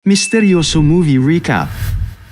Misteryoso Movie Recap.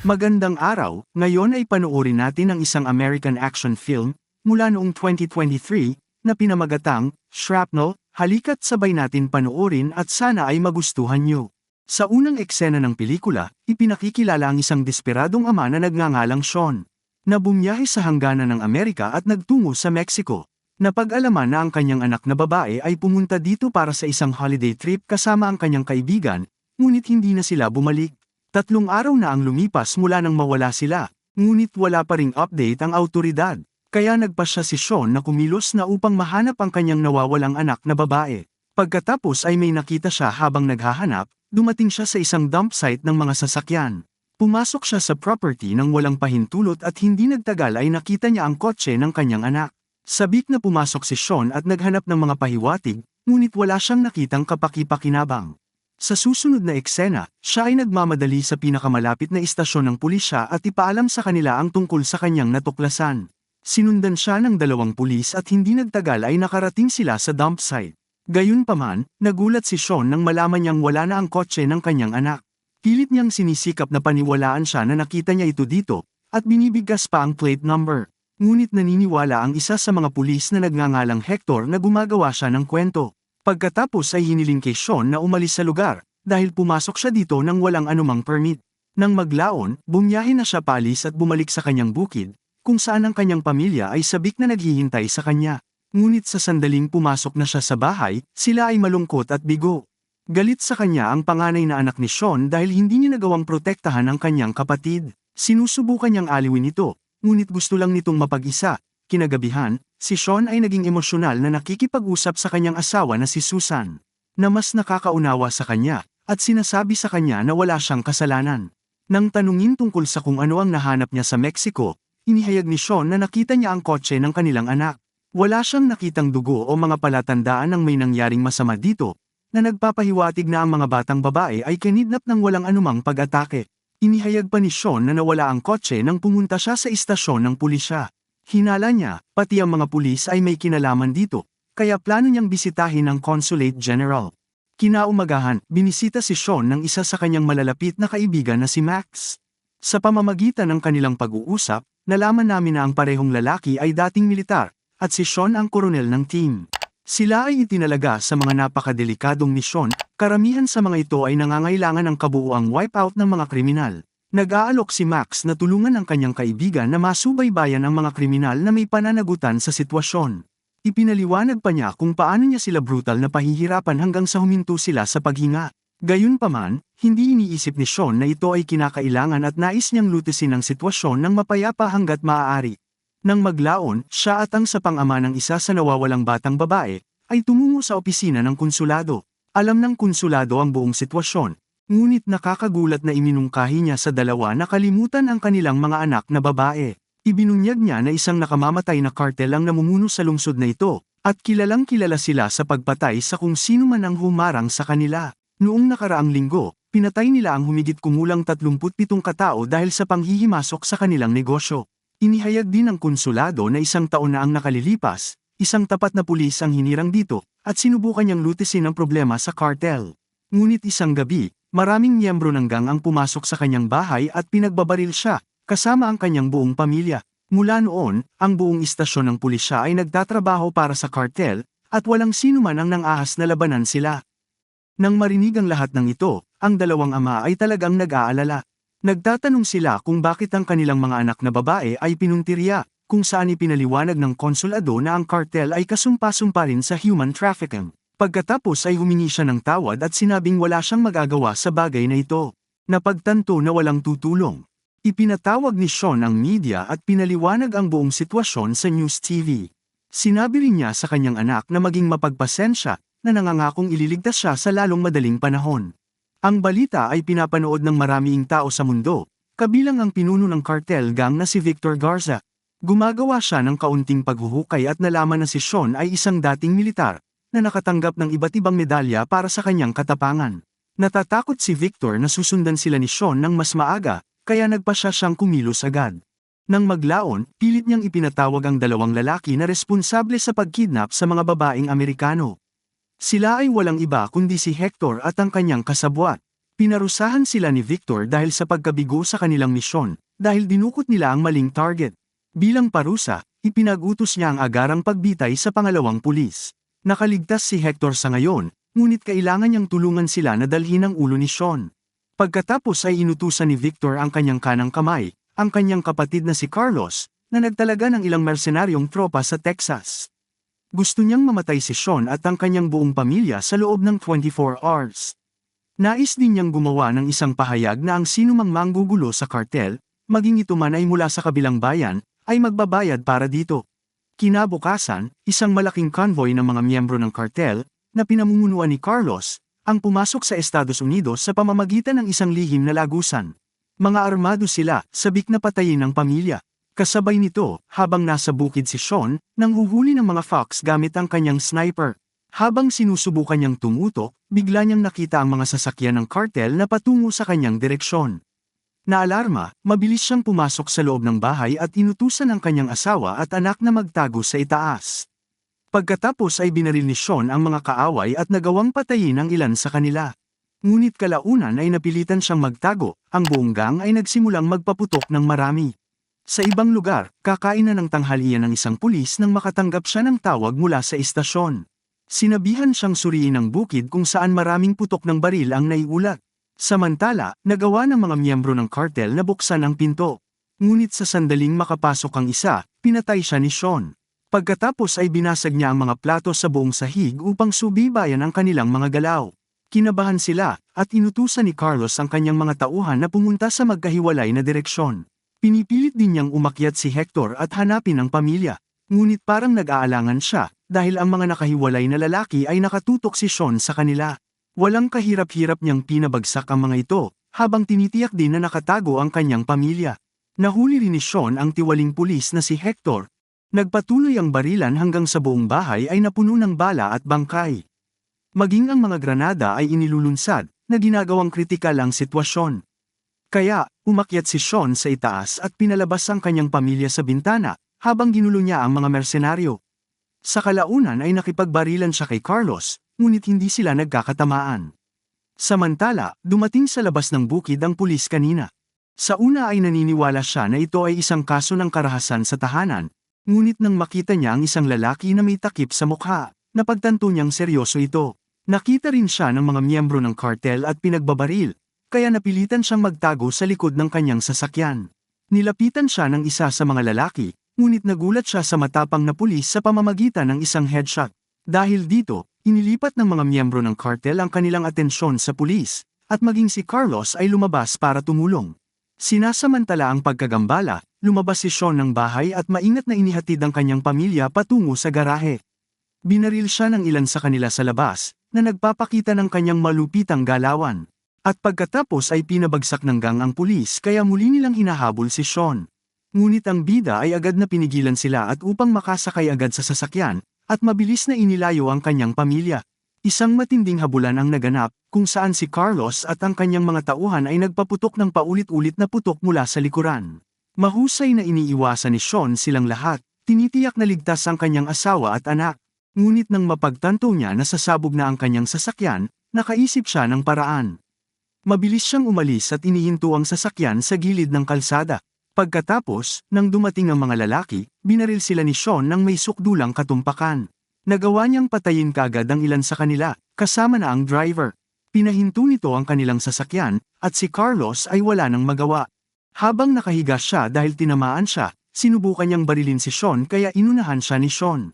Magandang araw, ngayon ay panoorin natin ang isang American action film mula noong 2023 na pinamagatang Shrapnel. Halika't sabay natin panoorin at sana ay magustuhan nyo. Sa unang eksena ng pelikula, ipinakikilala ang isang desperadong ama na nagngangalang Sean, na bumiyahe sa hangganan ng Amerika at nagtungo sa Mexico. Napag-alaman na ang kanyang anak na babae ay pumunta dito para sa isang holiday trip kasama ang kanyang kaibigan, ngunit hindi na sila bumalik. 3 araw na ang lumipas mula nang mawala sila, ngunit wala pa ring update ang awtoridad. Kaya nagpasya si Sean na kumilos na upang mahanap ang kanyang nawawalang anak na babae. Pagkatapos ay may nakita siya habang naghahanap, dumating siya sa isang dump site ng mga sasakyan. Pumasok siya sa property nang walang pahintulot at hindi nagtagal ay nakita niya ang kotse ng kanyang anak. Sabik na pumasok si Sean at naghanap ng mga pahiwatig, ngunit wala siyang nakitang kapaki-pakinabang. Sa susunod na eksena, siya ay nagmamadali sa pinakamalapit na istasyon ng pulisya at ipaalam sa kanila ang tungkol sa kanyang natuklasan. Sinundan siya ng 2 pulis at hindi nagtagal ay nakarating sila sa dump site. Gayunpaman, nagulat si Sean nang malaman niyang wala na ang kotse ng kanyang anak. Pilit niyang sinisikap na paniwalaan siya na nakita niya ito dito, at binibigkas pa ang plate number. Ngunit naniniwala ang isa sa mga pulis na nagngangalang Hector na gumagawa siya ng kwento. Pagkatapos ay hiniling kay Sean na umalis sa lugar, dahil pumasok siya dito nang walang anumang permit. Nang maglaon, bumiyahe na siya paalis at bumalik sa kanyang bukid, kung saan ang kanyang pamilya ay sabik na naghihintay sa kanya. Ngunit sa sandaling pumasok na siya sa bahay, sila ay malungkot at bigo. Galit sa kanya ang panganay na anak ni Sean dahil hindi niya nagawang protektahan ang kanyang kapatid. Sinusubukan niyang aliwin ito, ngunit gusto lang nitong mapag-isa. Kinagabihan, si Sean ay naging emosyonal na nakikipag-usap sa kanyang asawa na si Susan, na mas nakakaunawa sa kanya, at sinasabi sa kanya na wala siyang kasalanan. Nang tanungin tungkol sa kung ano ang nahanap niya sa Mexico, inihayag ni Sean na nakita niya ang kotse ng kanilang anak. Wala siyang nakitang dugo o mga palatandaan ng may nangyaring masama dito, na nagpapahiwatig na ang mga batang babae ay kinidnap ng walang anumang pag-atake. Inihayag pa ni Sean na nawala ang kotse nang pumunta siya sa istasyon ng pulisya. Hinala niya, pati ang mga pulis ay may kinalaman dito, kaya plano niyang bisitahin ang Consulate General. Kinaumagahan, binisita si Sean ng isa sa kanyang malalapit na kaibigan na si Max. Sa pamamagitan ng kanilang pag-uusap, nalaman namin na ang parehong lalaki ay dating militar, at si Sean ang koronel ng team. Sila ay itinalaga sa mga napakadelikadong misyon, karamihan sa mga ito ay nangangailangan ng kabuuang wipeout ng mga kriminal. Nag-aalok si Max na tulungan ang kanyang kaibigan na masubaybayan ang mga kriminal na may pananagutan sa sitwasyon. Ipinaliwanag pa niya kung paano niya sila brutal na pahihirapan hanggang sa huminto sila sa paghinga. Gayunpaman, hindi iniisip ni Sean na ito ay kinakailangan at nais niyang lutisin ang sitwasyon ng mapayapa hanggat maaari. Nang maglaon, siya at ang sapang-ama ng isa sa nawawalang batang babae, ay tumungo sa opisina ng konsulado. Alam ng konsulado ang buong sitwasyon, ngunit nakakagulat na iminungkahi niya sa 2 na kalimutan ang kanilang mga anak na babae. Ibinunyag niya na isang nakamamatay na kartel ang namumuno sa lungsod na ito, at kilalang kilala sila sa pagpatay sa kung sino man ang humarang sa kanila. Noong nakaraang linggo, pinatay nila ang humigit kumulang 37 katao dahil sa panghihimasok sa kanilang negosyo. Inihayag din ng konsulado na 1 taon na ang nakalilipas, isang tapat na pulis ang hinirang dito, at sinubukan niyang lutisin ang problema sa kartel. Ngunit isang gabi, maraming miyembro ng gang ang pumasok sa kanyang bahay at pinagbabaril siya, kasama ang kanyang buong pamilya. Mula noon, ang buong istasyon ng pulisya ay nagtatrabaho para sa kartel, at walang sino man ang nang-ahas na labanan sila. Nang marinig ang lahat ng ito, ang 2 ama ay talagang nag-aalala. Nagtatanong sila kung bakit ang kanilang mga anak na babae ay pinuntirya, kung saan ipinaliwanag ng konsulado na ang kartel ay kasumpa-sumpa rin sa human trafficking. Pagkatapos ay humingi siya ng tawad at sinabing wala siyang magagawa sa bagay na ito. Napagtanto na walang tutulong. Ipinatawag ni Sean ang media at pinaliwanag ang buong sitwasyon sa News TV. Sinabi rin niya sa kanyang anak na maging mapagpasensya, na nangangakong ililigtas siya sa lalong madaling panahon. Ang balita ay pinapanood ng maraming tao sa mundo, kabilang ang pinuno ng cartel gang na si Victor Garza. Gumagawa siya ng kaunting paghuhukay at nalaman na si Sean ay isang dating militar, na nakatanggap ng iba't ibang medalya para sa kanyang katapangan. Natatakot si Victor na susundan sila ni Sean ng mas maaga, kaya nagpasya siyang kumilos agad. Nang maglaon, pilit niyang ipinatawag ang 2 lalaki na responsable sa pagkidnap sa mga babaeng Amerikano. Sila ay walang iba kundi si Hector at ang kanyang kasabwat. Pinarusahan sila ni Victor dahil sa pagkabigo sa kanilang misyon, dahil dinukot nila ang maling target. Bilang parusa, ipinag-utos niya ang agarang pagbitay sa pangalawang pulis. Nakaligtas si Hector sa ngayon, ngunit kailangan niyang tulungan sila na dalhin ang ulo ni Sean. Pagkatapos ay inutusan ni Victor ang kanyang kanang kamay, ang kanyang kapatid na si Carlos, na nagtalaga ng ilang mersenaryong tropa sa Texas. Gusto niyang mamatay si Sean at ang kanyang buong pamilya sa loob ng 24 hours. Nais din niyang gumawa ng isang pahayag na ang sinumang manggugulo sa kartel, maging ito man ay mula sa kabilang bayan, ay magbabayad para dito. Kinabukasan, isang malaking convoy ng mga miyembro ng kartel, na pinamumunuan ni Carlos, ang pumasok sa Estados Unidos sa pamamagitan ng isang lihim na lagusan. Mga armado sila, sabik na patayin ng pamilya. Kasabay nito, habang nasa bukid si Sean, nanghuhuli ng mga fox gamit ang kanyang sniper. Habang sinusubukan niyang tumutok, bigla niyang nakita ang mga sasakyan ng kartel na patungo sa kanyang direksyon. Naalarma, mabilis siyang pumasok sa loob ng bahay at inutusan ang kanyang asawa at anak na magtago sa itaas. Pagkatapos ay binaril ni Sean ang mga kaaway at nagawang patayin ang ilan sa kanila. Ngunit kalaunan ay napilitan siyang magtago, ang buong gang ay nagsimulang magpaputok ng marami. Sa ibang lugar, kakainan ng tanghalian ng isang pulis nang makatanggap siya ng tawag mula sa istasyon. Sinabihan siyang suriin ang bukid kung saan maraming putok ng baril ang naiulat. Samantala, nagawa ng mga miyembro ng kartel na buksan ang pinto. Ngunit sa sandaling makapasok ang isa, pinatay siya ni Sean. Pagkatapos ay binasag niya ang mga plato sa buong sahig upang subibayan ang kanilang mga galaw. Kinabahan sila, at inutusan ni Carlos ang kanyang mga tauhan na pumunta sa magkahiwalay na direksyon. Pinipilit din niyang umakyat si Hector at hanapin ang pamilya. Ngunit parang nag-aalangan siya, dahil ang mga nakahiwalay na lalaki ay nakatutok si Sean sa kanila. Walang kahirap-hirap niyang pinabagsak ang mga ito, habang tinitiyak din na nakatago ang kanyang pamilya. Nahuli rin ni Sean ang tiwaling pulis na si Hector. Nagpatuloy ang barilan hanggang sa buong bahay ay napuno ng bala at bangkay. Maging ang mga granada ay inilulunsad, na ginagawang kritikal ang sitwasyon. Kaya, umakyat si Sean sa itaas at pinalabas ang kanyang pamilya sa bintana, habang ginulo niya ang mga mersenaryo. Sa kalaunan ay nakipagbarilan siya kay Carlos, ngunit hindi sila nagkakatamaan. Samantala, dumating sa labas ng bukid ang pulis kanina. Sa una ay naniniwala siya na ito ay isang kaso ng karahasan sa tahanan, ngunit nang makita niya ang isang lalaki na may takip sa mukha, napagtanto niyang seryoso ito. Nakita rin siya ng mga miyembro ng kartel at pinagbabaril, kaya napilitan siyang magtago sa likod ng kanyang sasakyan. Nilapitan siya ng isa sa mga lalaki, ngunit nagulat siya sa matapang na pulis sa pamamagitan ng isang headshot. Dahil dito, inilipat ng mga miyembro ng kartel ang kanilang atensyon sa pulis, at maging si Carlos ay lumabas para tumulong. Sinasamantala ang pagkagambala, lumabas si Sean ng bahay at maingat na inihatid ang kanyang pamilya patungo sa garahe. Binaril siya ng ilan sa kanila sa labas, na nagpapakita ng kanyang malupitang galawan. At pagkatapos ay pinabagsak ng gang ang pulis kaya muli nilang hinahabol si Sean. Ngunit ang bida ay agad na pinigilan sila at upang makasakay agad sa sasakyan, at mabilis na inilayo ang kanyang pamilya. Isang matinding habulan ang naganap, kung saan si Carlos at ang kanyang mga tauhan ay nagpaputok ng paulit-ulit na putok mula sa likuran. Mahusay na iniiwasan ni Sean silang lahat, tinitiyak na ligtas ang kanyang asawa at anak. Ngunit nang mapagtanto niya na sasabog na ang kanyang sasakyan, nakaisip siya ng paraan. Mabilis siyang umalis at inihinto ang sasakyan sa gilid ng kalsada. Pagkatapos, nang dumating ang mga lalaki, binaril sila ni Sean nang may sukdulang katumpakan. Nagawa niyang patayin kaagad ang ilan sa kanila, kasama na ang driver. Pinahinto nito ang kanilang sasakyan, at si Carlos ay wala nang magawa. Habang nakahiga siya dahil tinamaan siya, sinubukan niyang barilin si Sean kaya inunahan siya ni Sean.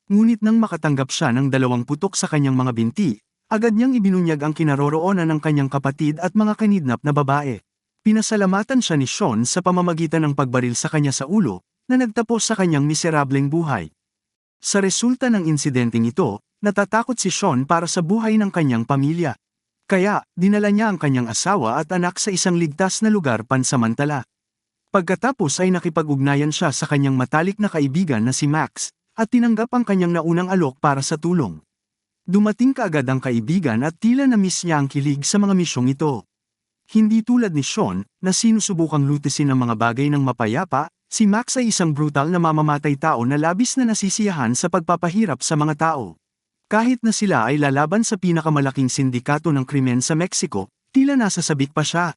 Ngunit nang makatanggap siya ng 2 putok sa kanyang mga binti, agad niyang ibinunyag ang kinaroroonan ng kanyang kapatid at mga kanidnap na babae. Pinasalamatan siya ni Sean sa pamamagitan ng pagbaril sa kanya sa ulo, na nagtapos sa kanyang miserableng buhay. Sa resulta ng insidenteng ito, natatakot si Sean para sa buhay ng kanyang pamilya. Kaya, dinala niya ang kanyang asawa at anak sa isang ligtas na lugar pansamantala. Pagkatapos ay nakipag-ugnayan siya sa kanyang matalik na kaibigan na si Max, at tinanggap ang kanyang naunang alok para sa tulong. Dumating kaagad ang kaibigan at tila na-miss niya ang kilig sa mga misyong ito. Hindi tulad ni Sean, na sinusubukang lutisin ang mga bagay ng mapayapa, si Max ay isang brutal na mamamatay tao na labis na nasisiyahan sa pagpapahirap sa mga tao. Kahit na sila ay lalaban sa pinakamalaking sindikato ng krimen sa Mexico, Tila nasa sabik pa siya.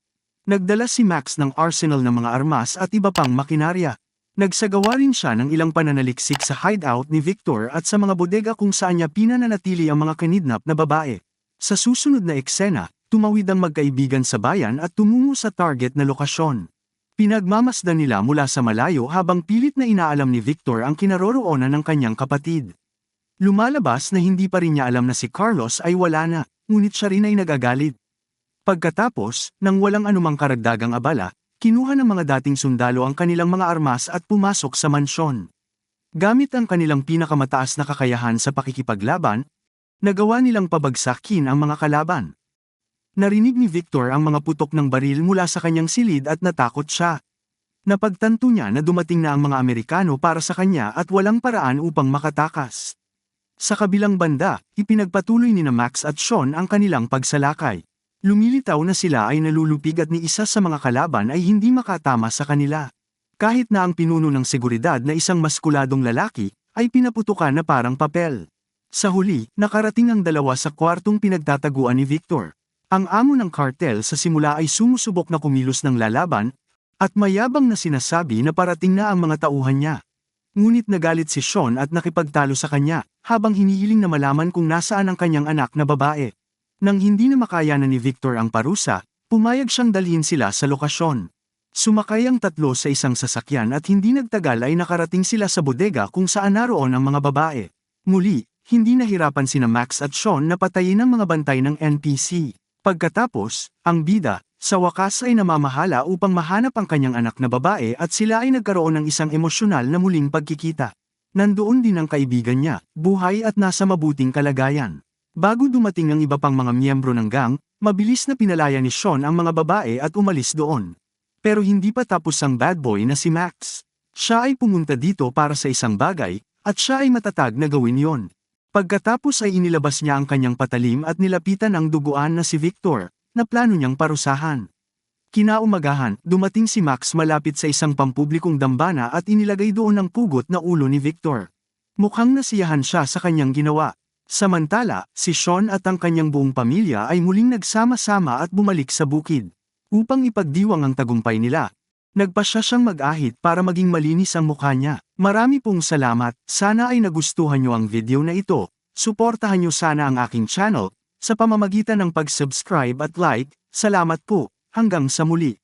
Nagdala si Max ng arsenal ng mga armas at iba pang makinarya. Nagsagawa rin siya ng ilang pananaliksik sa hideout ni Victor at sa mga bodega kung saan niya pinananatili ang mga kinidnap na babae. Sa susunod na eksena, tumawid ang magkaibigan sa bayan at tumungo sa target na lokasyon. Pinagmamasdan nila mula sa malayo habang pilit na inaalam ni Victor ang kinaroroonan ng kanyang kapatid. Lumalabas na hindi pa rin niya alam na si Carlos ay wala na, ngunit siya rin ay nagagalit. Pagkatapos, nang walang anumang karagdagang abala, kinuha ng mga dating sundalo ang kanilang mga armas at pumasok sa mansyon. Gamit ang kanilang pinakamataas na kakayahan sa pakikipaglaban, nagawa nilang pabagsakin ang mga kalaban. Narinig ni Victor ang mga putok ng baril mula sa kanyang silid at natakot siya. Napagtanto niya na dumating na ang mga Amerikano para sa kanya at walang paraan upang makatakas. Sa kabilang banda, ipinagpatuloy ni Max at Sean ang kanilang pagsalakay. Lumilitaw na sila ay nalulupig at ni isa sa mga kalaban ay hindi makatama sa kanila. Kahit na ang pinuno ng seguridad na isang maskuladong lalaki, ay pinaputukan na parang papel. Sa huli, nakarating ang dalawa sa kwartong pinagtataguan ni Victor. Ang amo ng kartel sa simula ay sumusubok na kumilos ng lalaban, at mayabang na sinasabi na parating na ang mga tauhan niya. Ngunit nagalit si Sean at nakipagtalo sa kanya, habang hinihiling na malaman kung nasaan ang kanyang anak na babae. Nang hindi na makayanan ni Victor ang parusa, pumayag siyang dalhin sila sa lokasyon. Sumakay ang tatlo sa isang sasakyan at hindi nagtagal ay nakarating sila sa bodega kung saan naroon ang mga babae. Muli, hindi nahirapan sina Max at Sean na patayin ang mga bantay ng NPC. Pagkatapos, ang bida, sa wakas ay namamahala upang mahanap ang kanyang anak na babae at sila ay nagkaroon ng isang emosyonal na muling pagkikita. Nandoon din ang kaibigan niya, buhay at nasa mabuting kalagayan. Bago dumating ang iba pang mga miyembro ng gang, mabilis na pinalaya ni Sean ang mga babae at umalis doon. Pero hindi pa tapos ang bad boy na si Max. Siya ay pumunta dito para sa isang bagay, at siya ay matatag na gawin yon. Pagkatapos ay inilabas niya ang kanyang patalim at nilapitan ang duguan na si Victor, na plano niyang parusahan. Kinaumagahan, dumating si Max malapit sa isang pampublikong dambana at inilagay doon ang pugot na ulo ni Victor. Mukhang nasiyahan siya sa kanyang ginawa. Samantala, si Sean at ang kanyang buong pamilya ay muling nagsama-sama at bumalik sa bukid. Upang ipagdiwang ang tagumpay nila, nagpasya siyang mag-ahit para maging malinis ang mukha niya. Marami pong salamat, sana ay nagustuhan niyo ang video na ito. Suportahan niyo sana ang aking channel, sa pamamagitan ng pag-subscribe at like. Salamat po, hanggang sa muli.